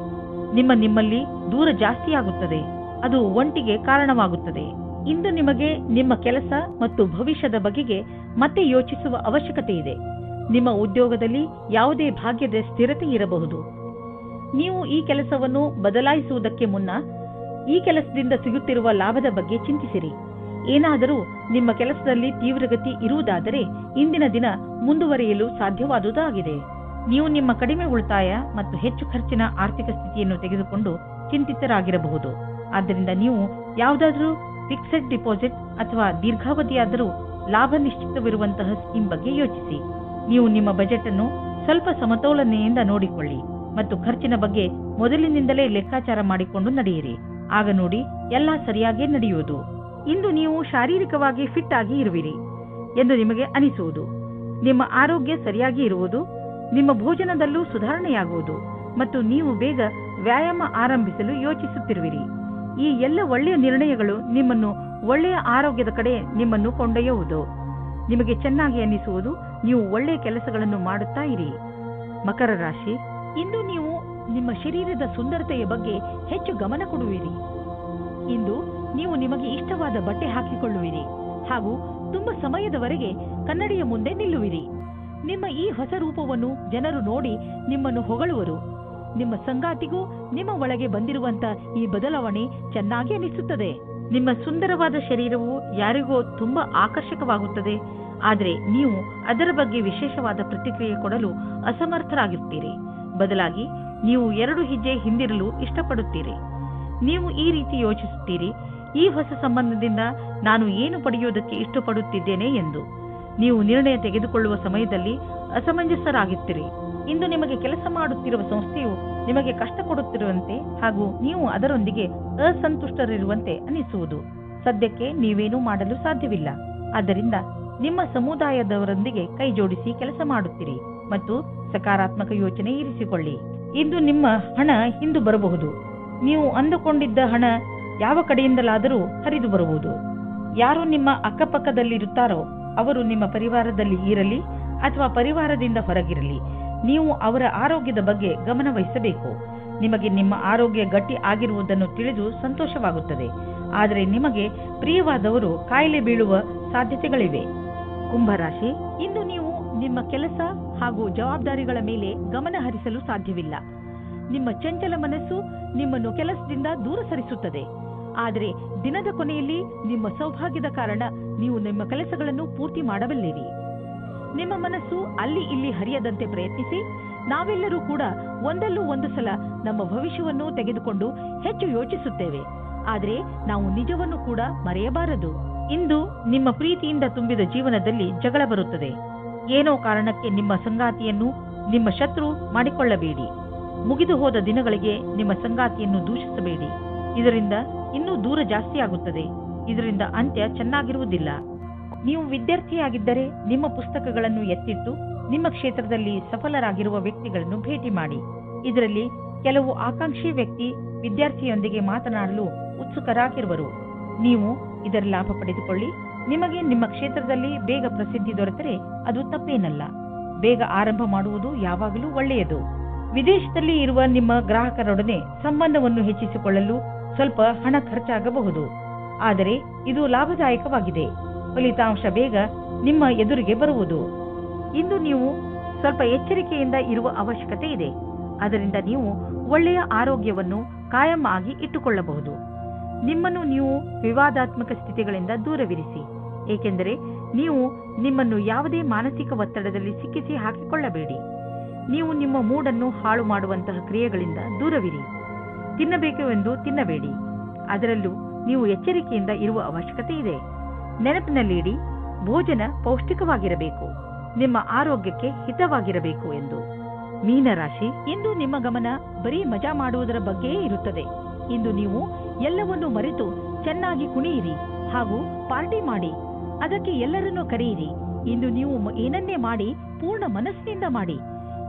ನಿಮ್ಮಲ್ಲಿ ದೂರ ಜಾಸ್ತಿಯಾಗುತ್ತದೆ. ಅದು ಒಂಟಿಗೆ ಕಾರಣವಾಗುತ್ತದೆ. ಇಂದು ನಿಮಗೆ ನಿಮ್ಮ ಕೆಲಸ ಮತ್ತು ಭವಿಷ್ಯದ ಬಗೆಗೆ ಮತ್ತೆ ಯೋಚಿಸುವ ಅವಶ್ಯಕತೆ ಇದೆ. ನಿಮ್ಮ ಉದ್ಯೋಗದಲ್ಲಿ ಯಾವುದೇ ಭಾಗ್ಯದ ಸ್ಥಿರತೆ ಇರಬಹುದು. ನೀವು ಈ ಕೆಲಸವನ್ನು ಬದಲಾಯಿಸುವುದಕ್ಕೆ ಮುನ್ನ ಈ ಕೆಲಸದಿಂದ ಸಿಗುತ್ತಿರುವ ಲಾಭದ ಬಗ್ಗೆ ಚಿಂತಿಸಿರಿ. ಏನಾದರೂ ನಿಮ್ಮ ಕೆಲಸದಲ್ಲಿ ತೀವ್ರಗತಿ ಇರುವುದಾದರೆ ಇಂದಿನ ದಿನ ಮುಂದುವರಿಯಲು ಸಾಧ್ಯವಾದುದಾಗಿದೆ. ನೀವು ನಿಮ್ಮ ಕಡಿಮೆ ಉಳಿತಾಯ ಮತ್ತು ಹೆಚ್ಚು ಖರ್ಚಿನ ಆರ್ಥಿಕ ಸ್ಥಿತಿಯನ್ನು ತೆಗೆದುಕೊಂಡು ಚಿಂತಿತರಾಗಿರಬಹುದು. ಆದ್ದರಿಂದ ನೀವು ಯಾವುದಾದರೂ ಫಿಕ್ಸೆಡ್ ಡಿಪಾಸಿಟ್ ಅಥವಾ ದೀರ್ಘಾವಧಿಯಾದರೂ ಲಾಭ ನಿಶ್ಚಿತವಿರುವಂತಹ ಸ್ಕೀಮ್ ಬಗ್ಗೆ ಯೋಚಿಸಿ. ನೀವು ನಿಮ್ಮ ಬಜೆಟ್ ಅನ್ನು ಸ್ವಲ್ಪ ಸಮತೋಲನೆಯಿಂದ ನೋಡಿಕೊಳ್ಳಿ ಮತ್ತು ಖರ್ಚಿನ ಬಗ್ಗೆ ಮೊದಲಿನಿಂದಲೇ ಲೆಕ್ಕಾಚಾರ ಮಾಡಿಕೊಂಡು ನಡೆಯಿರಿ. ಆಗ ನೋಡಿ ಎಲ್ಲ ಸರಿಯಾಗಿ ನಡೆಯುವುದು. ಇಂದು ನೀವು ಶಾರೀರಿಕವಾಗಿ ಫಿಟ್ ಆಗಿ ಇರುವಿರಿ ಎಂದು ನಿಮಗೆ ಅನಿಸುವುದು, ನಿಮ್ಮ ಆರೋಗ್ಯ ಸರಿಯಾಗಿ ಇರುವುದು, ನಿಮ್ಮ ಭೋಜನದಲ್ಲೂ ಸುಧಾರಣೆಯಾಗುವುದು ಮತ್ತು ನೀವು ಬೇಗ ವ್ಯಾಯಾಮ ಆರಂಭಿಸಲು ಯೋಚಿಸುತ್ತಿರುವಿರಿ. ಈ ಎಲ್ಲ ಒಳ್ಳೆಯ ನಿರ್ಣಯಗಳು ನಿಮ್ಮನ್ನು ಒಳ್ಳೆಯ ಆರೋಗ್ಯದ ಕಡೆ ನಿಮ್ಮನ್ನು ಕೊಂಡೊಯ್ಯುವುದು. ನಿಮಗೆ ಚೆನ್ನಾಗಿ ಅನಿಸುವುದು, ನೀವು ಒಳ್ಳೆಯ ಕೆಲಸಗಳನ್ನು ಮಾಡುತ್ತಾ ಇರಿ. ಮಕರ ರಾಶಿ, ಇಂದು ನೀವು ನಿಮ್ಮ ಶರೀರದ ಸುಂದರತೆಯ ಬಗ್ಗೆ ಹೆಚ್ಚು ಗಮನ ಕೊಡುವಿರಿ. ಇಂದು ನೀವು ನಿಮಗೆ ಇಷ್ಟವಾದ ಬಟ್ಟೆ ಹಾಕಿಕೊಳ್ಳುವಿರಿ ಹಾಗೂ ತುಂಬಾ ಸಮಯದವರೆಗೆ ಕನ್ನಡಿಯ ಮುಂದೆ ನಿಲ್ಲುವಿರಿ. ನಿಮ್ಮ ಈ ಹೊಸ ರೂಪವನ್ನು ಜನರು ನೋಡಿ ನಿಮ್ಮನ್ನು ಹೊಗಳುವರು. ನಿಮ್ಮ ಸಂಗಾತಿಗೂ ನಿಮ್ಮ ಒಳಗೆ ಬಂದಿರುವಂತ ಈ ಬದಲಾವಣೆ ಚೆನ್ನಾಗಿ ಅನಿಸುತ್ತದೆ. ನಿಮ್ಮ ಸುಂದರವಾದ ಶರೀರವು ಯಾರಿಗೋ ತುಂಬಾ ಆಕರ್ಷಕವಾಗುತ್ತದೆ, ಆದರೆ ನೀವು ಅದರ ಬಗ್ಗೆ ವಿಶೇಷವಾದ ಪ್ರತಿಕ್ರಿಯೆ ಕೊಡಲು ಅಸಮರ್ಥರಾಗಿರ್ತೀರಿ. ಬದಲಾಗಿ ನೀವು 2 ಹೆಜ್ಜೆ ಹಿಂದಿರಲು ಇಷ್ಟಪಡುತ್ತೀರಿ. ನೀವು ಈ ರೀತಿ ಯೋಚಿಸುತ್ತೀರಿ, ಈ ಹೊಸ ಸಂಬಂಧದಿಂದ ನಾನು ಏನು ಪಡೆಯುವುದಕ್ಕೆ ಇಷ್ಟಪಡುತ್ತಿದ್ದೇನೆ ಎಂದು. ನೀವು ನಿರ್ಣಯ ತೆಗೆದುಕೊಳ್ಳುವ ಸಮಯದಲ್ಲಿ ಅಸಮಂಜಸರಾಗಿರ್ತೀರಿ. ಇಂದು ನಿಮಗೆ ಕೆಲಸ ಮಾಡುತ್ತಿರುವ ಸಂಸ್ಥೆಯು ನಿಮಗೆ ಕಷ್ಟ ಕೊಡುತ್ತಿರುವಂತೆ ಹಾಗೂ ನೀವು ಅದರೊಂದಿಗೆ ಅಸಂತುಷ್ಟರಿರುವಂತೆ ಅನಿಸುವುದು. ಸದ್ಯಕ್ಕೆ ನೀವೇನೂ ಮಾಡಲು ಸಾಧ್ಯವಿಲ್ಲ. ಆದ್ದರಿಂದ ನಿಮ್ಮ ಸಮುದಾಯದವರೊಂದಿಗೆ ಕೈ ಜೋಡಿಸಿ ಕೆಲಸ ಮಾಡುತ್ತೀರಿ ಮತ್ತು ಸಕಾರಾತ್ಮಕ ಯೋಚನೆ ಇರಿಸಿಕೊಳ್ಳಿ. ಇಂದು ನಿಮ್ಮ ಹಣ ಹಿಂದು ಬರಬಹುದು. ನೀವು ಅಂದುಕೊಂಡಿದ್ದ ಹಣ ಯಾವ ಕಡೆಯಿಂದಲಾದರೂ ಹರಿದು ಬರುವುದು. ಯಾರು ನಿಮ್ಮ ಅಕ್ಕಪಕ್ಕದಲ್ಲಿರುತ್ತಾರೋ ಅವರು ನಿಮ್ಮ ಪರಿವಾರದಲ್ಲಿ ಇರಲಿ ಅಥವಾ ಪರಿವಾರದಿಂದ ಹೊರಗಿರಲಿ, ನೀವು ಅವರ ಆರೋಗ್ಯದ ಬಗ್ಗೆ ಗಮನ ವಹಿಸಬೇಕು. ನಿಮಗೆ ನಿಮ್ಮ ಆರೋಗ್ಯ ಗಟ್ಟಿ ಆಗಿರುವುದನ್ನು ತಿಳಿದು ಸಂತೋಷವಾಗುತ್ತದೆ, ಆದರೆ ನಿಮಗೆ ಪ್ರಿಯವಾದವರು ಕಾಯಿಲೆ ಬೀಳುವ ಸಾಧ್ಯತೆಗಳಿವೆ. ಕುಂಭರಾಶಿ, ಇಂದು ನೀವು ನಿಮ್ಮ ಕೆಲಸ ಹಾಗೂ ಜವಾಬ್ದಾರಿಗಳ ಮೇಲೆ ಗಮನ ಹರಿಸಲು ಸಾಧ್ಯವಿಲ್ಲ. ನಿಮ್ಮ ಚಂಚಲ ಮನಸ್ಸು ನಿಮ್ಮನ್ನು ಕೆಲಸದಿಂದ ದೂರ ಸರಿಸುತ್ತದೆ. ಆದರೆ ದಿನದ ಕೊನೆಯಲ್ಲಿ ನಿಮ್ಮ ಸೌಭಾಗ್ಯದ ಕಾರಣ ನೀವು ನಿಮ್ಮ ಕೆಲಸಗಳನ್ನು ಪೂರ್ತಿ ಮಾಡಬಲ್ಲಿರಿ. ನಿಮ್ಮ ಮನಸ್ಸು ಅಲ್ಲಿ ಇಲ್ಲಿ ಹರಿಯದಂತೆ ಪ್ರಯತ್ನಿಸಿ. ನಾವೆಲ್ಲರೂ ಕೂಡ ಒಂದಲ್ಲೂ ಒಂದು ಸಲ ನಮ್ಮ ಭವಿಷ್ಯವನ್ನು ತೆಗೆದುಕೊಂಡು ಹೆಚ್ಚು ಯೋಚಿಸುತ್ತೇವೆ, ಆದರೆ ನಾವು ನಿಜವನ್ನು ಕೂಡ ಮರೆಯಬಾರದು. ಇಂದು ನಿಮ್ಮ ಪ್ರೀತಿಯಿಂದ ತುಂಬಿದ ಜೀವನದಲ್ಲಿ ಜಗಳ ಬರುತ್ತದೆ. ಏನೋ ಕಾರಣಕ್ಕೆ ನಿಮ್ಮ ಸಂಗಾತಿಯನ್ನು ನಿಮ್ಮ ಶತ್ರು ಮಾಡಿಕೊಳ್ಳಬೇಡಿ. ಮುಗಿದು ಹೋದ ದಿನಗಳಿಗೆ ನಿಮ್ಮ ಸಂಗಾತಿಯನ್ನು ದೂಷಿಸಬೇಡಿ. ಇದರಿಂದ ಇನ್ನೂ ದೂರ ಜಾಸ್ತಿ ಆಗುತ್ತದೆ. ಇದರಿಂದ ಅಂತ್ಯ ಚೆನ್ನಾಗಿರುವುದಿಲ್ಲ. ನೀವು ವಿದ್ಯಾರ್ಥಿಯಾಗಿದ್ದರೆ ನಿಮ್ಮ ಪುಸ್ತಕಗಳನ್ನು ಎತ್ತಿಟ್ಟು ನಿಮ್ಮ ಕ್ಷೇತ್ರದಲ್ಲಿ ಸಫಲರಾಗಿರುವ ವ್ಯಕ್ತಿಗಳನ್ನು ಭೇಟಿ ಮಾಡಿ. ಇದರಲ್ಲಿ ಕೆಲವು ಆಕಾಂಕ್ಷಿ ವ್ಯಕ್ತಿ ವಿದ್ಯಾರ್ಥಿಯೊಂದಿಗೆ ಮಾತನಾಡಲು ಉತ್ಸುಕರಾಗಿರುವರು. ನೀವು ಇದರ ಲಾಭ ಪಡೆದುಕೊಳ್ಳಿ. ನಿಮಗೆ ನಿಮ್ಮ ಕ್ಷೇತ್ರದಲ್ಲಿ ಬೇಗ ಪ್ರಸಿದ್ಧಿ ದೊರೆತರೆ ಅದು ತಪ್ಪೇನಲ್ಲ. ಬೇಗ ಆರಂಭ ಮಾಡುವುದು ಯಾವಾಗಲೂ ಒಳ್ಳೆಯದು. ವಿದೇಶದಲ್ಲಿ ಇರುವ ನಿಮ್ಮ ಗ್ರಾಹಕರೊಡನೆ ಸಂಬಂಧವನ್ನು ಹೆಚ್ಚಿಸಿಕೊಳ್ಳಲು ಸ್ವಲ್ಪ ಹಣ ಖರ್ಚಾಗಬಹುದು, ಆದರೆ ಇದು ಲಾಭದಾಯಕವಾಗಿದೆ. ಫಲಿತಾಂಶ ಬೇಗ ನಿಮ್ಮ ಎದುರಿಗೆ ಬರುವುದು. ಇಂದು ನೀವು ಸ್ವಲ್ಪ ಎಚ್ಚರಿಕೆಯಿಂದ ಇರುವ ಅವಶ್ಯಕತೆ ಇದೆ. ಅದರಿಂದ ನೀವು ಒಳ್ಳೆಯ ಆರೋಗ್ಯವನ್ನು ಕಾಯಂ ಆಗಿ ಇಟ್ಟುಕೊಳ್ಳಬಹುದು. ನಿಮ್ಮನ್ನು ನೀವು ವಿವಾದಾತ್ಮಕ ಸ್ಥಿತಿಗಳಿಂದ ದೂರವಿರಿಸಿ, ಏಕೆಂದರೆ ನೀವು ನಿಮ್ಮನ್ನು ಯಾವುದೇ ಮಾನಸಿಕ ಒತ್ತಡದಲ್ಲಿ ಸಿಕ್ಕಿಸಿ ಹಾಕಿಕೊಳ್ಳಬೇಡಿ. ನೀವು ನಿಮ್ಮ ಮೂಡನ್ನು ಹಾಳು ಮಾಡುವಂತಹ ಕ್ರಿಯೆಗಳಿಂದ ದೂರವಿರಿ. ತಿನ್ನಬೇಕು ಎಂದು ತಿನ್ನಬೇಡಿ. ಅದರಲ್ಲೂ ನೀವು ಎಚ್ಚರಿಕೆಯಿಂದ ಇರುವ ಅವಶ್ಯಕತೆ ಇದೆ. ನೆನಪಿನಲ್ಲಿಡಿ, ಭೋಜನ ಪೌಷ್ಟಿಕವಾಗಿರಬೇಕು, ನಿಮ್ಮ ಆರೋಗ್ಯಕ್ಕೆ ಹಿತವಾಗಿರಬೇಕು ಎಂದು. ಮೀನರಾಶಿ, ಇಂದು ನಿಮ್ಮ ಗಮನ ಬರೀ ಮಜಾ ಮಾಡುವುದರ ಬಗ್ಗೆಯೇ ಇರುತ್ತದೆ. ಇಂದು ನೀವು ಎಲ್ಲವನ್ನೂ ಮರೆತು ಚೆನ್ನಾಗಿ ಕುಣಿಯಿರಿ ಹಾಗೂ ಪಾರ್ಟಿ ಮಾಡಿ. ಅದಕ್ಕೆ ಎಲ್ಲರನ್ನೂ ಕರೆಯಿರಿ. ಇಂದು ನೀವು ಏನನ್ನೇ ಮಾಡಿ ಪೂರ್ಣ ಮನಸ್ಸಿನಿಂದ ಮಾಡಿ.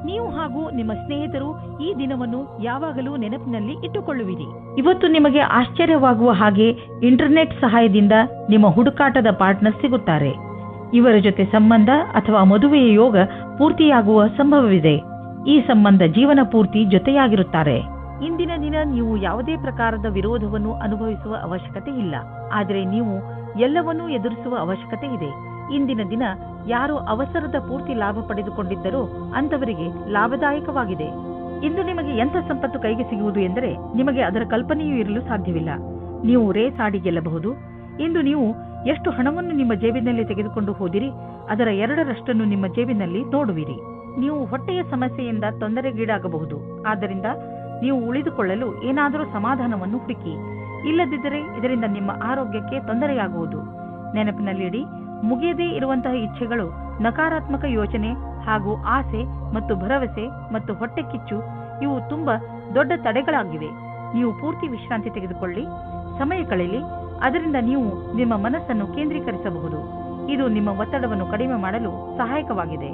ನೀವು ಹಾಗೂ ನಿಮ್ಮ ಸ್ನೇಹಿತರು ಈ ದಿನವನ್ನು ಯಾವಾಗಲೂ ನೆನಪಿನಲ್ಲಿ ಇಟ್ಟುಕೊಳ್ಳುವಿರಿ. ಇವತ್ತು ನಿಮಗೆ ಆಶ್ಚರ್ಯವಾಗುವ ಹಾಗೆ ಇಂಟರ್ನೆಟ್ ಸಹಾಯದಿಂದ ನಿಮ್ಮ ಹುಡುಕಾಟದ ಪಾರ್ಟ್ನರ್ ಸಿಗುತ್ತಾರೆ. ಇವರ ಜೊತೆ ಸಂಬಂಧ ಅಥವಾ ಮದುವೆಯ ಯೋಗ ಪೂರ್ತಿಯಾಗುವ ಸಂಭವವಿದೆ. ಈ ಸಂಬಂಧ ಜೀವನ ಪೂರ್ತಿ ಜೊತೆಯಾಗಿರುತ್ತಾರೆ. ಇಂದಿನ ದಿನ ನೀವು ಯಾವುದೇ ಪ್ರಕಾರದ ವಿರೋಧವನ್ನು ಅನುಭವಿಸುವ ಅವಶ್ಯಕತೆ ಇಲ್ಲ, ಆದರೆ ನೀವು ಎಲ್ಲವನ್ನೂ ಎದುರಿಸುವ ಅವಶ್ಯಕತೆ ಇದೆ. ಇಂದಿನ ದಿನ ಯಾರು ಅವಸರದ ಪೂರ್ತಿ ಲಾಭ ಪಡೆದುಕೊಂಡಿದ್ದರೋ ಅಂತವರಿಗೆ ಲಾಭದಾಯಕವಾಗಿದೆ. ಇಂದು ನಿಮಗೆ ಎಂಥ ಸಂಪತ್ತು ಕೈಗೆ ಸಿಗುವುದು ಎಂದರೆ ನಿಮಗೆ ಅದರ ಕಲ್ಪನೆಯೂ ಇರಲು ಸಾಧ್ಯವಿಲ್ಲ. ನೀವು ರೇಸ್ ಆಡಿ ಗೆಲ್ಲಬಹುದು. ಇಂದು ನೀವು ಎಷ್ಟು ಹಣವನ್ನು ನಿಮ್ಮ ಜೇಬಿನಲ್ಲಿ ತೆಗೆದುಕೊಂಡು ಹೋದಿರಿ ಅದರ 2ರಷ್ಟನ್ನು ನಿಮ್ಮ ಜೇಬಿನಲ್ಲಿ ನೋಡುವಿರಿ. ನೀವು ಹೊಟ್ಟೆಯ ಸಮಸ್ಯೆಯಿಂದ ತೊಂದರೆಗೀಡಾಗಬಹುದು. ಆದ್ದರಿಂದ ನೀವು ಉಳಿದುಕೊಳ್ಳಲು ಏನಾದರೂ ಸಮಾಧಾನವನ್ನು ಹುಡುಕಿ. ಇಲ್ಲದಿದ್ದರೆ ಇದರಿಂದ ನಿಮ್ಮ ಆರೋಗ್ಯಕ್ಕೆ ತೊಂದರೆಯಾಗುವುದು. ನೆನಪಿನಲ್ಲಿಡಿ, ಮುಗಿಯದೇ ಇರುವಂತಹ ಇಚ್ಛೆಗಳು, ನಕಾರಾತ್ಮಕ ಯೋಚನೆ ಹಾಗೂ ಆಸೆ ಮತ್ತು ಭರವಸೆ ಮತ್ತು ಹೊಟ್ಟೆ ಕಿಚ್ಚು ಇವು ತುಂಬಾ ದೊಡ್ಡ ತಡೆಗಳಾಗಿವೆ. ನೀವು ಪೂರ್ತಿ ವಿಶ್ರಾಂತಿ ತೆಗೆದುಕೊಳ್ಳಿ, ಸಮಯ ಕಳೆಯಲಿ. ಅದರಿಂದ ನೀವು ನಿಮ್ಮ ಮನಸ್ಸನ್ನು ಕೇಂದ್ರೀಕರಿಸಬಹುದು. ಇದು ನಿಮ್ಮ ಒತ್ತಡವನ್ನು ಕಡಿಮೆ ಮಾಡಲು ಸಹಾಯಕವಾಗಿದೆ.